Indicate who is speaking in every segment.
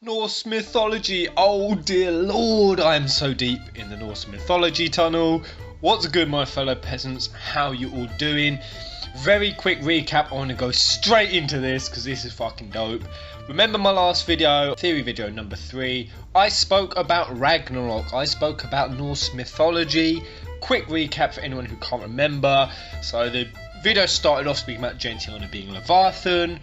Speaker 1: Norse mythology, oh dear lord, I am so deep in the Norse mythology tunnel. What's good, my fellow peasants, how you all doing? Very quick recap, I want to go straight into this because this is fucking dope. Remember my last video, theory video number 3, I spoke about Ragnarok, I spoke about Norse mythology. Quick recap for anyone who can't remember. So the video started off speaking about Gentiana being Leviathan,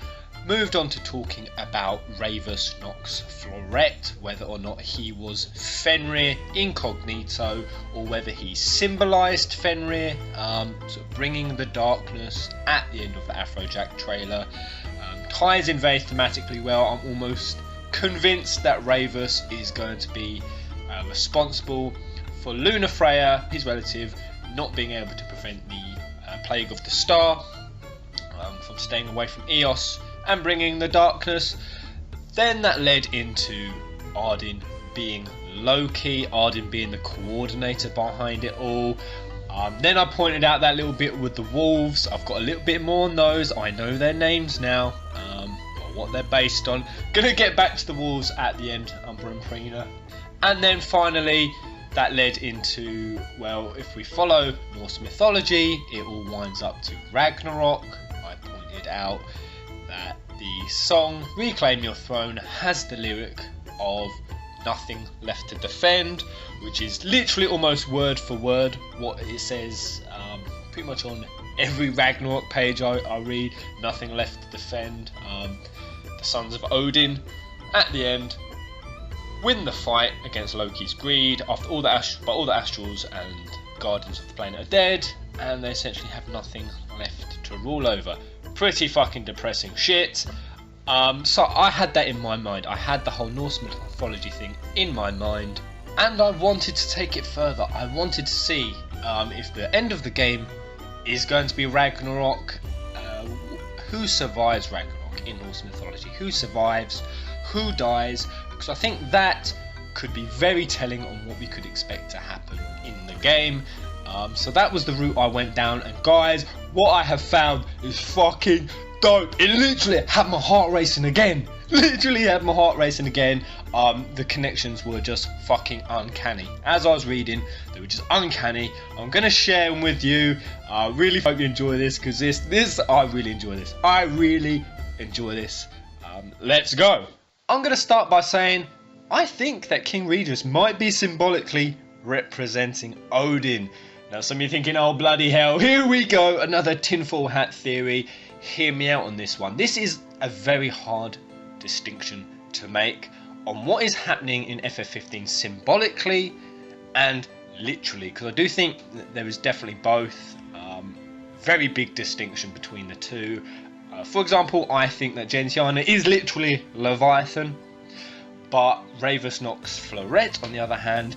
Speaker 1: moved on to talking about Ravus Nox Floret, whether or not he was Fenrir incognito or whether he symbolised Fenrir, sort of bringing the darkness at the end of the Afrojack trailer. Ties in very thematically well. I'm almost convinced that Ravus is going to be responsible for Luna Freya, his relative, not being able to prevent the plague of the star from staying away from Eos and bringing the darkness. Then that led into Odin being Loki, Odin being the coordinator behind it all. Then I pointed out that little bit with the wolves. I've got a little bit more on those. I know their names now, or what they're based on. Gonna get back to the wolves at the end, Umbra and Pryna. And then finally that led into, well, if we follow Norse mythology, it all winds up to Ragnarok. I pointed out that the song Reclaim Your Throne has the lyric of nothing left to defend, which is literally almost word for word what it says pretty much on every Ragnarok page I read. Nothing left to defend. The sons of Odin at the end win the fight against Loki's greed after all the astrals and guardians of the planet are dead, and they essentially have nothing left to rule over. Pretty fucking depressing shit. So I had that in my mind. I had the whole Norse mythology thing in my mind, and I wanted to take it further. I wanted to see if the end of the game is going to be Ragnarok. Who survives Ragnarok in Norse mythology? Who survives? Who dies? Because I think that could be very telling on what we could expect to happen in the game. So that was the route I went down, and guys, what I have found is fucking dope. It literally had my heart racing again. Literally had my heart racing again. The connections were just fucking uncanny. As I was reading, they were just uncanny. I'm gonna share them with you. I really hope you enjoy this, because I really enjoy this. I really enjoy this. Let's go. I'm gonna start by saying I think that King Regis might be symbolically representing Odin. Now some of you thinking, oh bloody hell, here we go, another tinfoil hat theory. Hear me out on this one. This is a very hard distinction to make on what is happening in FF15 symbolically and literally, because I do think that there is definitely both. Very big distinction between the two. For example, I think that Gentiana is literally Leviathan, but Ravus Nox Floret, on the other hand,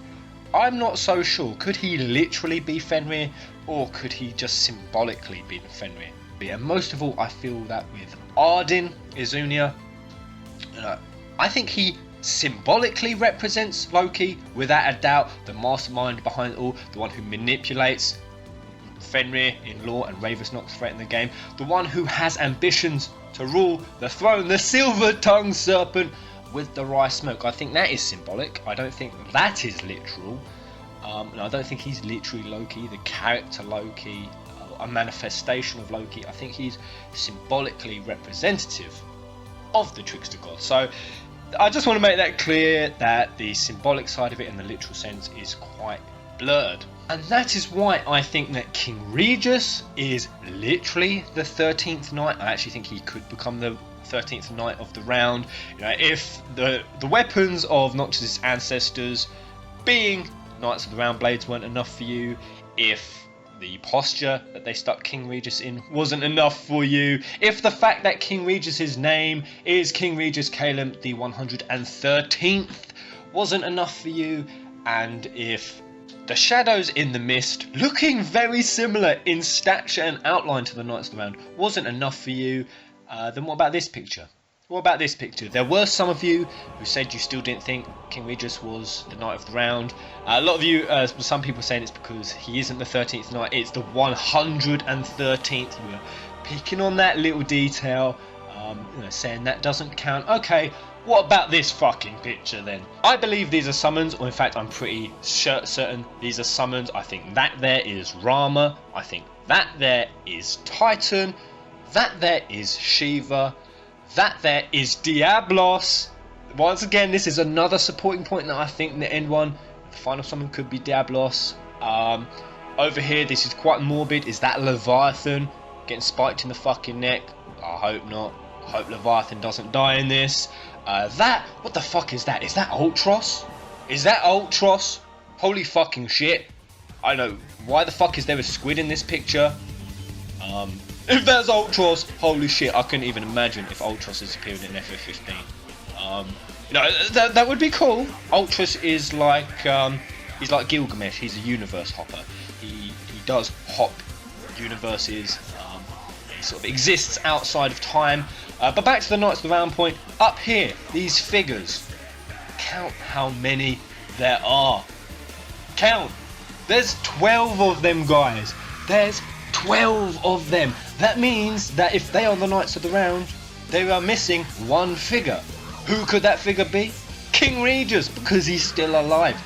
Speaker 1: I'm not so sure. Could he literally be Fenrir, or could he just symbolically be Fenrir? And most of all, I feel that with Odin Izunia, I think he symbolically represents Loki, without a doubt, the mastermind behind it all, the one who manipulates Fenrir in lore and Ravus Nox Floret in the game, the one who has ambitions to rule the throne, the silver-tongued serpent with the wry smoke. I think that is symbolic. I don't think that is literal. And I don't think he's literally Loki, the character Loki, a manifestation of Loki. I think he's symbolically representative of the trickster god. So I just want to make that clear, that the symbolic side of it in the literal sense is quite blurred. And that is why I think that King Regis is literally the 13th knight. I actually think he could become the 13th knight of the round. If the weapons of Noctis' ancestors being Knights of the Round Blades weren't enough for you, if the posture that they stuck King Regis in wasn't enough for you, if the fact that King Regis' name is King Regis Calum the 113th wasn't enough for you, and if the shadows in the mist, looking very similar in stature and outline to the Knights of the Round, wasn't enough for you, then what about this picture? What about this picture? There were some of you who said you still didn't think King Regis was the Knight of the Round. A lot of you, some people saying it's because he isn't the 13th Knight, it's the 113th. You were picking on that little detail. saying that doesn't count. Okay, what about this fucking picture then? I believe these are summons, or in fact I'm pretty certain these are summons. I think that there is Rama, I think that there is Titan, that there is Shiva, that there is Diablos. Once again, this is another supporting point that I think in the end one, the final summon could be Diablos. Over here, this is quite morbid. Is that Leviathan getting spiked in the fucking neck? I hope not. I hope Leviathan doesn't die in this. What the fuck is that? Is that Ultros? Is that Ultros? Holy fucking shit. I know. Why the fuck is there a squid in this picture? If that's Ultros, holy shit, I couldn't even imagine if Ultros is appearing in FF15. That would be cool. Ultros is like, he's like Gilgamesh. He's a universe hopper. He does hop universes. He sort of exists outside of time. But back to the Knights of the Round Point. Up here, these figures. Count how many there are. Count. There's 12 of them, guys. There's 12 of them. That means that if they are the Knights of the Round, they are missing one figure. Who could that figure be? King Regis, because he's still alive.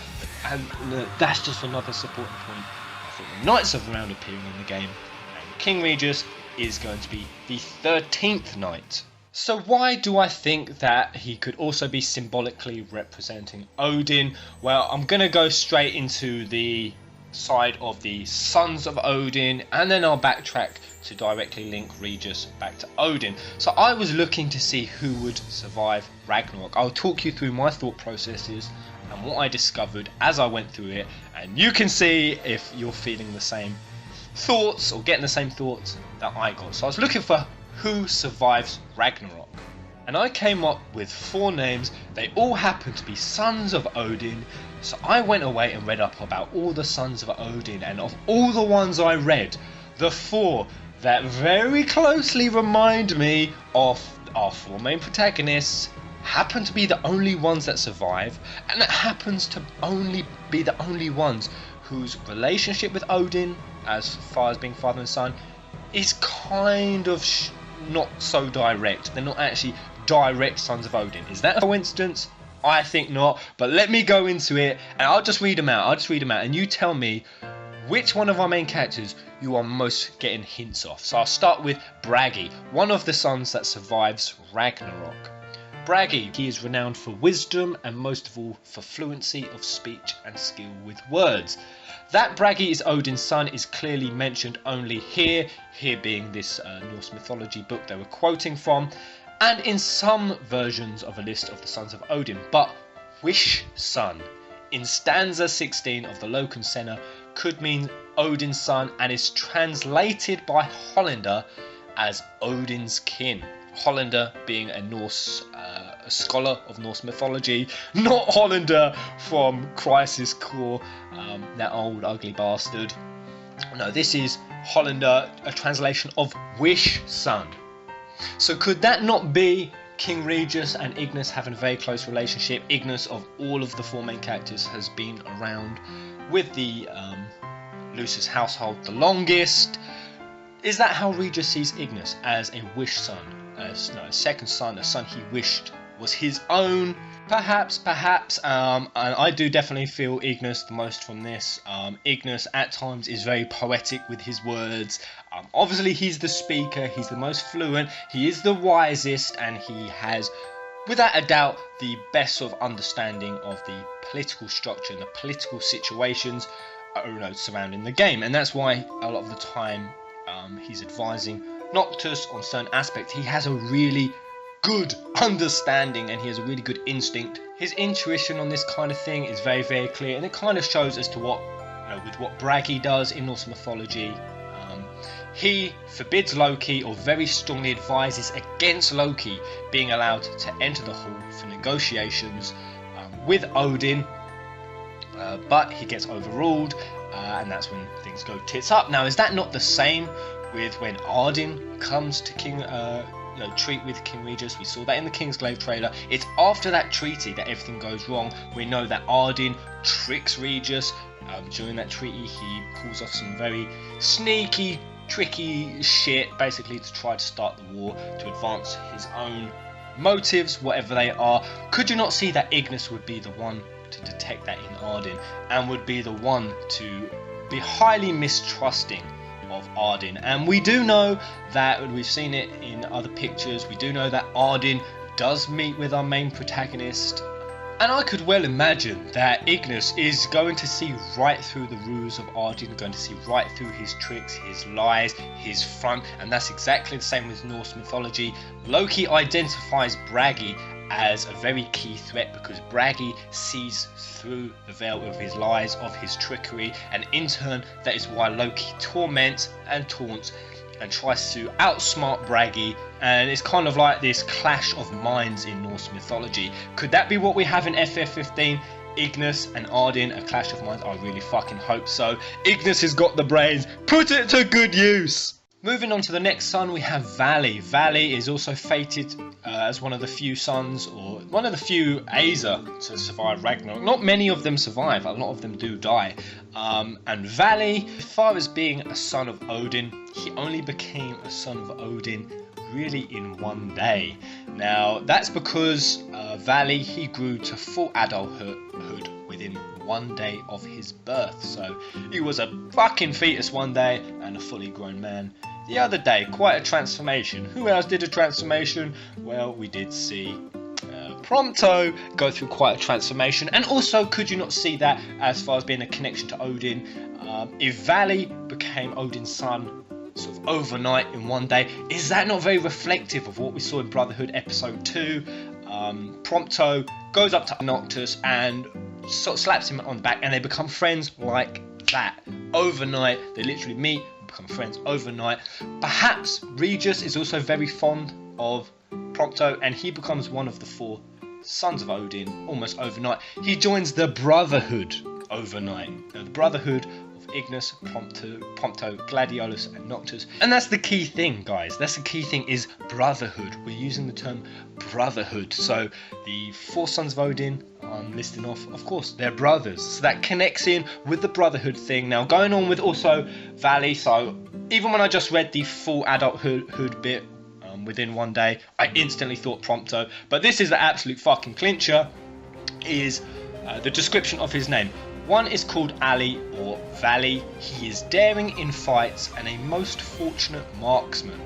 Speaker 1: And that's just another supporting point. I think the Knights of the Round appearing in the game, and King Regis is going to be the 13th Knight. So why do I think that he could also be symbolically representing Odin? Well, I'm going to go straight into the side of the sons of Odin, and then I'll backtrack to directly link Regis back to Odin. So I was looking to see who would survive Ragnarok. I'll talk you through my thought processes and what I discovered as I went through it, and you can see if you're feeling the same thoughts or getting the same thoughts that I got. So I was looking for who survives Ragnarok, and I came up with 4 names. They all happen to be sons of Odin. So I went away and read up about all the sons of Odin, and of all the ones I read, the 4 that very closely remind me of our 4 main protagonists happen to be the only ones that survive, and it happens to only be the only ones whose relationship with Odin, as far as being father and son, is kind of not so direct. They're not actually direct sons of Odin. Is that a coincidence? I think not, but let me go into it, and I'll just read them out, and you tell me which one of our main characters you are most getting hints of. So I'll start with Bragi, one of the sons that survives Ragnarok. Bragi, he is renowned for wisdom and most of all for fluency of speech and skill with words. That Bragi is Odin's son is clearly mentioned only here being this Norse mythology book they were quoting from, and in some versions of a list of the sons of Odin. But Wish Son in stanza 16 of the Loken Senna could mean Odin's son, and is translated by Hollander as Odin's kin. Hollander being a Norse a scholar of Norse mythology, not Hollander from Crisis Core, that old ugly bastard. No, this is Hollander, a translation of Wish Son. So could that not be King Regis and Ignis having a very close relationship? Ignis, of all of the 4 main characters, has been around with the Lucis household the longest. Is that how Regis sees Ignis? As a wish son? A second son, a son he wished was his own? Perhaps, and I do definitely feel Ignis the most from this. Ignis at times is very poetic with his words. Obviously he's the speaker, he's the most fluent, he is the wisest, and he has, without a doubt, the best sort of understanding of the political structure and the political situations surrounding the game. And that's why a lot of the time he's advising Noctis on certain aspects. He has a really good understanding and he has a really good instinct. His intuition on this kind of thing is very, very clear, and it kind of shows as to what, with what Bragi does in Norse mythology. He forbids Loki, or very strongly advises against Loki being allowed to enter the hall for negotiations with Odin, but he gets overruled, and that's when things go tits up. Now, is that not the same with when Odin comes to treat with King Regis? We saw that in the Kingsglaive trailer. It's after that treaty that everything goes wrong. We know that Odin tricks Regis. During that treaty, he pulls off some very sneaky tricky shit, basically to try to start the war, to advance his own motives, whatever they are. Could you not see that Ignis would be the one to detect that in Odin, and would be the one to be highly mistrusting of Odin? And we do know that, we've seen it in other pictures, we do know that Odin does meet with our main protagonist. And I could well imagine that Ignis is going to see right through the ruse of Odin, going to see right through his tricks, his lies, his front, and that's exactly the same with Norse mythology. Loki identifies Bragi as a very key threat because Bragi sees through the veil of his lies, of his trickery, and in turn that is why Loki torments and taunts and tries to outsmart Bragi, and it's kind of like this clash of minds in Norse mythology. Could that be what we have in FF15? Ignis and Odin, a clash of minds? I really fucking hope so. Ignis has got the brains, put it to good use! Moving on to the next son, we have Vali. Vali is also fated as one of the few sons, or one of the few Aesir to survive Ragnarok. Not many of them survive, a lot of them do die. And Vali, as far as being a son of Odin, he only became a son of Odin really in one day. Now, that's because Vali, he grew to full adulthood within one day of his birth. So he was a fucking fetus one day and a fully grown man the other day. Quite a transformation. Who else did a transformation? Well, we did see Prompto go through quite a transformation. And also, could you not see that as far as being a connection to Odin? If Vali became Odin's son sort of overnight in one day, is that not very reflective of what we saw in Brotherhood episode 2? Prompto goes up to Noctis and sort of slaps him on the back, and they become friends like that overnight. They literally meet, become friends overnight. Perhaps Regis is also very fond of Prompto, and he becomes one of the 4 sons of Odin almost overnight. He joins the Brotherhood overnight. Now, the Brotherhood of Ignis, Prompto, Gladiolus and Noctis. And that's the key thing, guys. That's the key thing, is brotherhood. We're using the term brotherhood. So the 4 sons of Odin, I'm listing off, of course, they're brothers. So that connects in with the brotherhood thing. Now, going on with also Vali. So even when I just read the full adulthood bit within one day, I instantly thought Prompto. But this is the absolute fucking clincher, is the description of his name. One is called Ali, or Vali. He is daring in fights and a most fortunate marksman.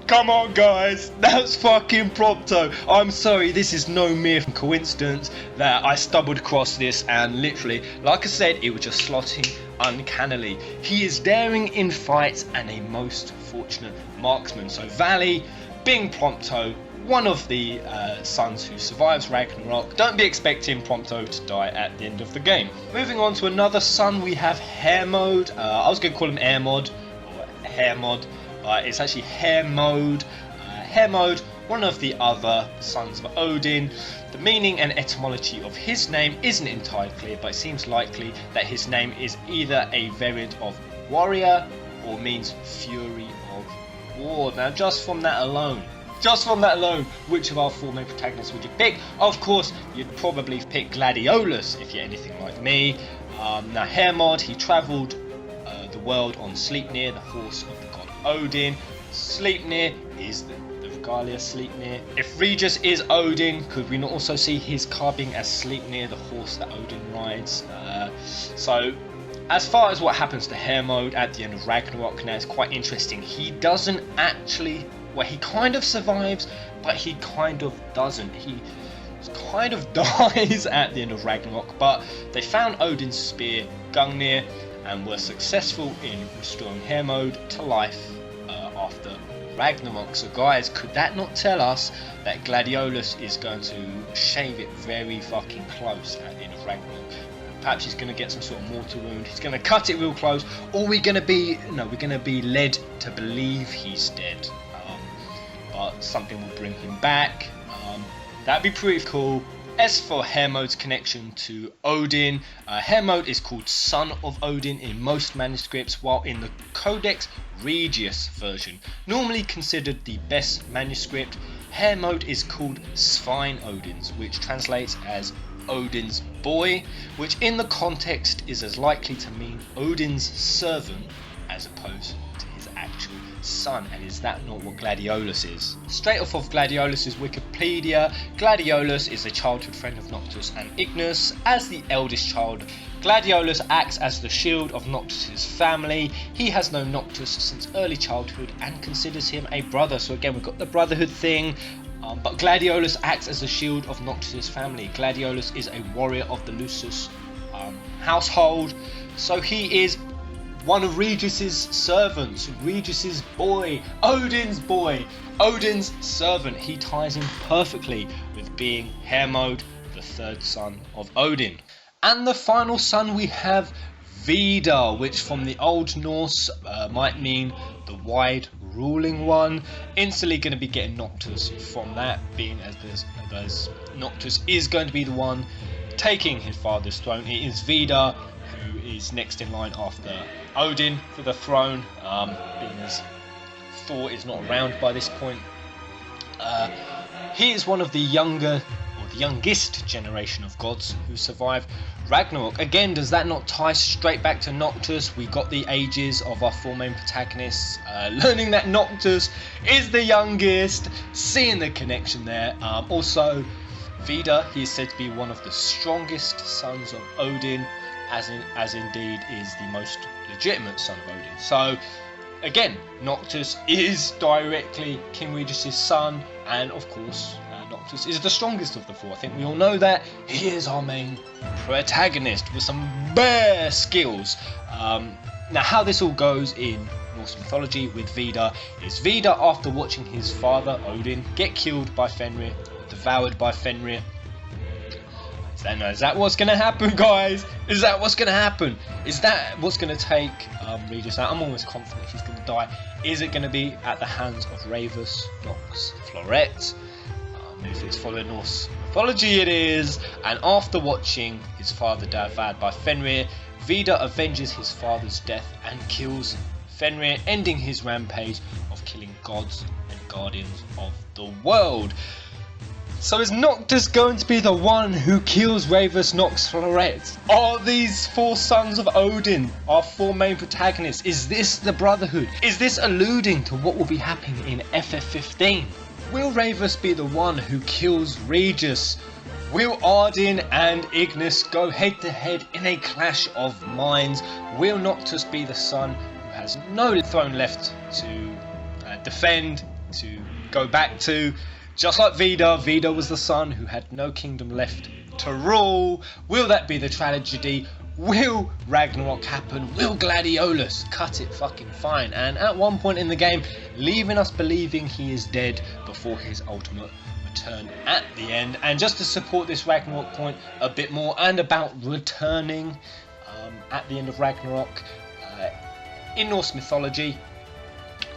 Speaker 1: Come on, guys, that's fucking Prompto. I'm sorry, this is no mere coincidence that I stumbled across this, and literally, like I said, it was just slotting uncannily. He is daring in fights and a most fortunate marksman. So Vali, being Prompto, one of the sons who survives Ragnarok. Don't be expecting Prompto to die at the end of the game. Moving on to another son, we have Hermod. I was going to call him Airmod, or Hermod. It's actually Hermod. Hermod, one of the other sons of Odin. The meaning and etymology of his name isn't entirely clear, but it seems likely that his name is either a variant of warrior or means fury of war. Now, just from that alone, which of our 4 main protagonists would you pick? Of course, you'd probably pick Gladiolus if you're anything like me. Now, Hermod, he travelled the world on Sleipnir, the horse of the god Odin. Sleipnir is the Regalia Sleipnir. If Regis is Odin, could we not also see his car being as Sleipnir, the horse that Odin rides? So, as far as what happens to Hermod at the end of Ragnarok, now it's quite interesting. He doesn't actually, well, he kind of survives, but he kind of doesn't. He kind of dies at the end of Ragnarok, but they found Odin's spear, Gungnir, and were successful in restoring Hermod to life after Ragnarok. So guys, could that not tell us that Gladiolus is going to shave it very fucking close at the end of Ragnarok? Perhaps he's going to get some sort of mortal wound, he's going to cut it real close, or we're going to be led to believe he's dead. But something will bring him back. That'd be pretty cool. As for Hermod's connection to Odin, Hermod is called Son of Odin in most manuscripts, while in the Codex Regius version, normally considered the best manuscript, Hermod is called Svein Odins, which translates as Odin's boy, which in the context is as likely to mean Odin's servant as opposed to his actual son. And is that not what Gladiolus is? Straight off of Gladiolus' Wikipedia, Gladiolus is a childhood friend of Noctis and Ignis. As the eldest child, Gladiolus acts as the shield of Noctis' family. He has known Noctis since early childhood and considers him a brother. So again, we've got the brotherhood thing. But Gladiolus acts as the shield of Noctis' family. Gladiolus is a warrior of the Lusus household. So he is one of Regis's servants, Regis's boy, Odin's servant. He ties in perfectly with being Hermod, the third son of Odin. And the final son we have Vidar, which from the Old Norse might mean the wide ruling one. Instantly going to be getting Noctis from that, being as Noctis is going to be the one taking his father's throne. It is Vidar who is next in line after Odin for the throne, being as Thor is not around by this point. He is one of the youngest generation of gods who survived Ragnarok. Again, does that not tie straight back to Noctis? We got the ages of our four main protagonists, learning that Noctis is the youngest, seeing the connection there. Also, Vidar, he is said to be one of the strongest sons of Odin, as indeed is the most legitimate son of Odin. So again, Noctis is directly King Regis' son, and of course Noctis is the strongest of the four. I think we all know that. He is our main protagonist with some bare skills. Now how this all goes in Norse mythology with Vidar is Vidar, after watching his father Odin get killed by Fenrir, devoured by Fenrir. Is that what's going to happen, guys? Is that what's going to happen? Is that what's going to take Regis out? I'm almost confident he's going to die. Is it going to be at the hands of Ravus, Nox, Floret? If it's following Norse mythology, it is. And after watching his father devoured by Fenrir, Vidar avenges his father's death and kills Fenrir, ending his rampage of killing gods and guardians of the world. So is Noctis going to be the one who kills Ravus, Nox, Floret? Are these four sons of Odin our four main protagonists? Is this the Brotherhood? Is this alluding to what will be happening in FF15? Will Ravus be the one who kills Regis? Will Odin and Ignis go head to head in a clash of minds? Will Noctis be the son who has no throne left to defend, to go back to? Just like Vidar, Vidar was the son who had no kingdom left to rule. Will that be the tragedy? Will Ragnarok happen? Will Gladiolus cut it fucking fine? And at one point in the game, leaving us believing he is dead before his ultimate return at the end. And just to support this Ragnarok point a bit more, and about returning at the end of Ragnarok, in Norse mythology,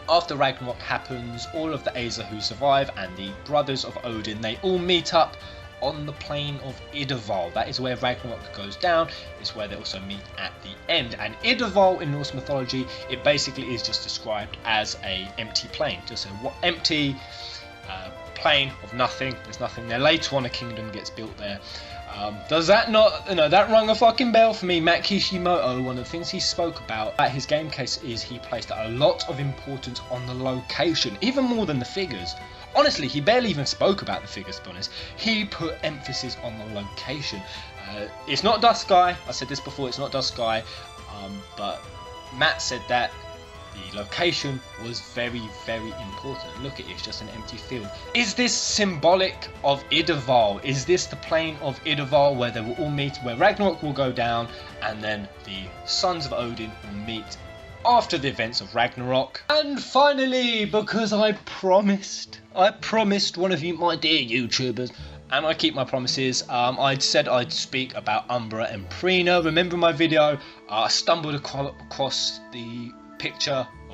Speaker 1: after Ragnarok happens, all of the Aesir who survive and the brothers of Odin, they all meet up on the plain of Idavol. That is where Ragnarok goes down. It's where they also meet at the end. And Idavol in Norse mythology, it basically is just described as a empty plain, just an empty plain of nothing. There's nothing there. Later on, a kingdom gets built there. Does that not, that rung a fucking bell for me? Matt Kishimoto, one of the things he spoke about at his game case is he placed a lot of importance on the location, even more than the figures. Honestly, he barely even spoke about the figures, to be honest. He put emphasis on the location. It's not Dusky. I said this before, it's not Dusky. But Matt said that the location was very, very important. Look at it, it's just an empty field. Is this symbolic of Idavol? Is this the plane of Idavol where they will all meet, where Ragnarok will go down, and then the sons of Odin will meet after the events of Ragnarok? And finally, because I promised one of you, my dear YouTubers, and I keep my promises, I said I'd speak about Umbra and Pryna. Remember my video? I stumbled across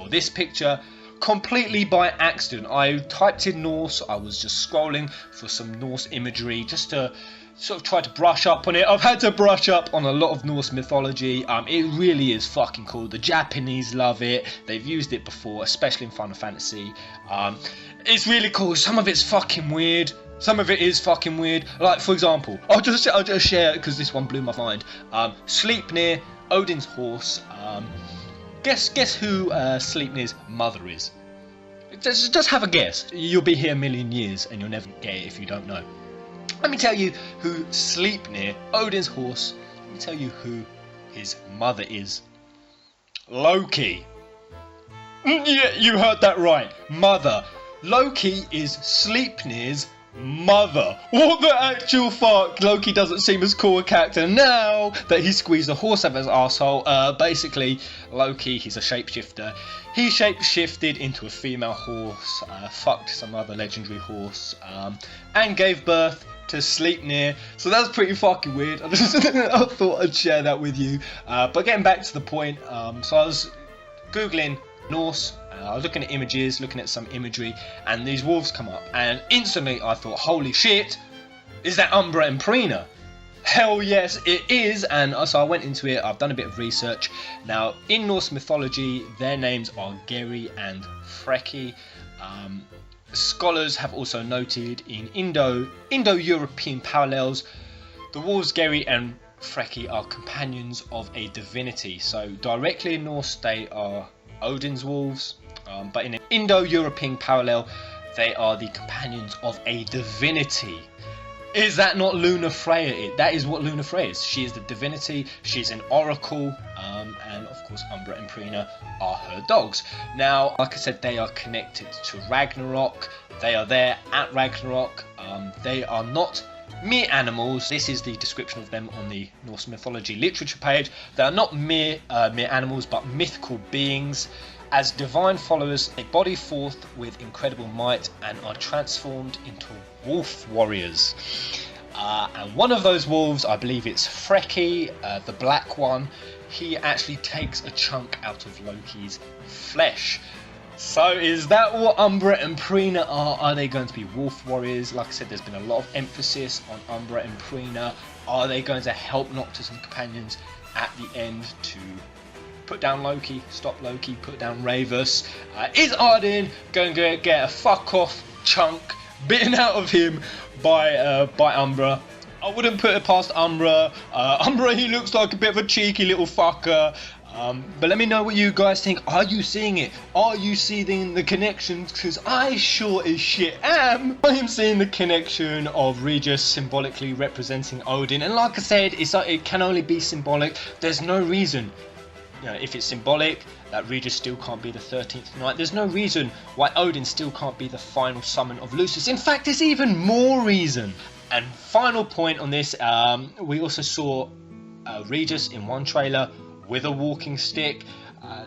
Speaker 1: this picture completely by accident. I typed in Norse. I was just scrolling for some Norse imagery just to sort of try to brush up on it. I've had to brush up on a lot of Norse mythology. It really is fucking cool. The Japanese love it. They've used it before, especially in Final Fantasy. It's really cool. Some of it's fucking weird. Some of it is fucking weird. Like, for example, I'll just share it because this one blew my mind. Sleipnir, Odin's horse, Guess who Sleipnir's mother is? Just have a guess. You'll be here a million years and you'll never get it if you don't know. Let me tell you who Sleipnir, Odin's horse, let me tell you who his mother is. Loki. Yeah, you heard that right. Mother. Loki is Sleipnir's mother. What the actual fuck? Loki doesn't seem as cool a character now that he squeezed a horse out of his arsehole. Basically, Loki, he's a shapeshifter. He shapeshifted into a female horse, fucked some other legendary horse, and gave birth to Sleipnir. So that's pretty fucking weird. I thought I'd share that with you. But getting back to the point, so I was Googling Norse. I was looking at images, looking at some imagery, and these wolves come up, and instantly I thought, holy shit, is that Umbra and Pryna? Hell yes, it is. And so I went into it. I've done a bit of research. Now, in Norse mythology, their names are Geri and Freki. Scholars have also noted in Indo-European parallels, the wolves Geri and Freki are companions of a divinity. So directly in Norse, they are Odin's wolves, but in an Indo-European parallel, they are the companions of a divinity. Is that not Luna Freya? That is what Luna Freya is. She is the divinity, she's an oracle, and of course Umbra and Pryna are her dogs. Now, like I said, they are connected to Ragnarok. They are there at Ragnarok. They are not mere animals. This is the description of them on the Norse mythology literature page. They are not mere animals, but mythical beings. As divine followers, they body forth with incredible might and are transformed into wolf warriors. And one of those wolves, I believe it's Freki, the black one, he actually takes a chunk out of Loki's flesh. So is that what Umbra and Pryna are? Are they going to be wolf warriors? Like I said, there's been a lot of emphasis on Umbra and Pryna. Are they going to help Noctis and companions at the end to put down Loki, stop Loki, put down Ravus? Is Odin going to get a fuck off chunk bitten out of him by Umbra? I wouldn't put it past Umbra. Umbra, he looks like a bit of a cheeky little fucker. But let me know what you guys think. Are you seeing it? Are you seeing the connections? Because I sure as shit am. I am seeing the connection of Regis symbolically representing Odin. And like I said, it can only be symbolic. There's no reason, you know, if it's symbolic, that Regis still can't be the 13th knight. There's no reason why Odin still can't be the final summon of Lucis. In fact, there's even more reason. And final point on this, we also saw Regis in one trailer with a walking stick.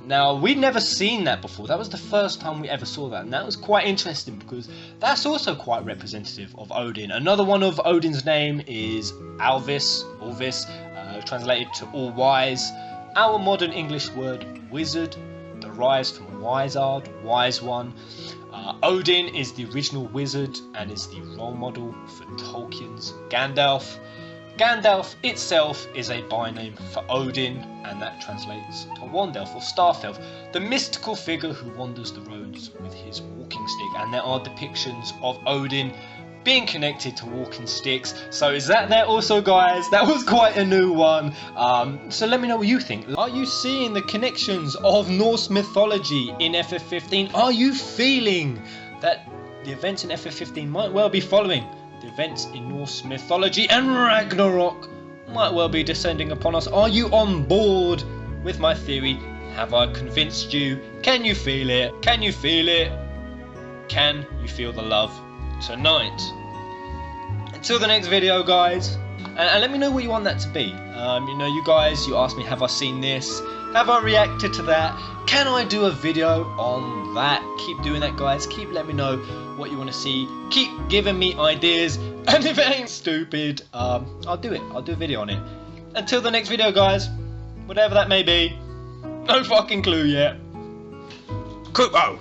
Speaker 1: Now, we'd never seen that before. That was the first time we ever saw that, and that was quite interesting because that's also quite representative of Odin. Another one of Odin's name is Alvis, translated to all wise. Our modern English word wizard derives from wizard, wise one. Odin is the original wizard and is the role model for Tolkien's Gandalf. Gandalf itself is a byname for Odin, and that translates to Wandelf or Starfelf, the mystical figure who wanders the roads with his walking stick. And there are depictions of Odin being connected to walking sticks. So is that there also, guys? That was quite a new one. So let me know what you think. Are you seeing the connections of Norse mythology in FF15? Are you feeling that the events in FF15 might well be following the events in Norse mythology, and Ragnarok might well be descending upon us? Are you on board with my theory? Have I convinced you? Can you feel it? Can you feel it? Can you feel the love tonight? Until the next video, guys, and let me know what you want that to be. You know, you guys, you asked me, have I seen this? Have I reacted to that? Can I do a video on that? Keep doing that, guys. Keep letting me know what you want to see. Keep giving me ideas, and if it ain't stupid, I'll do it. I'll do a video on it. Until the next video, guys, whatever that may be, no fucking clue yet. Kubo!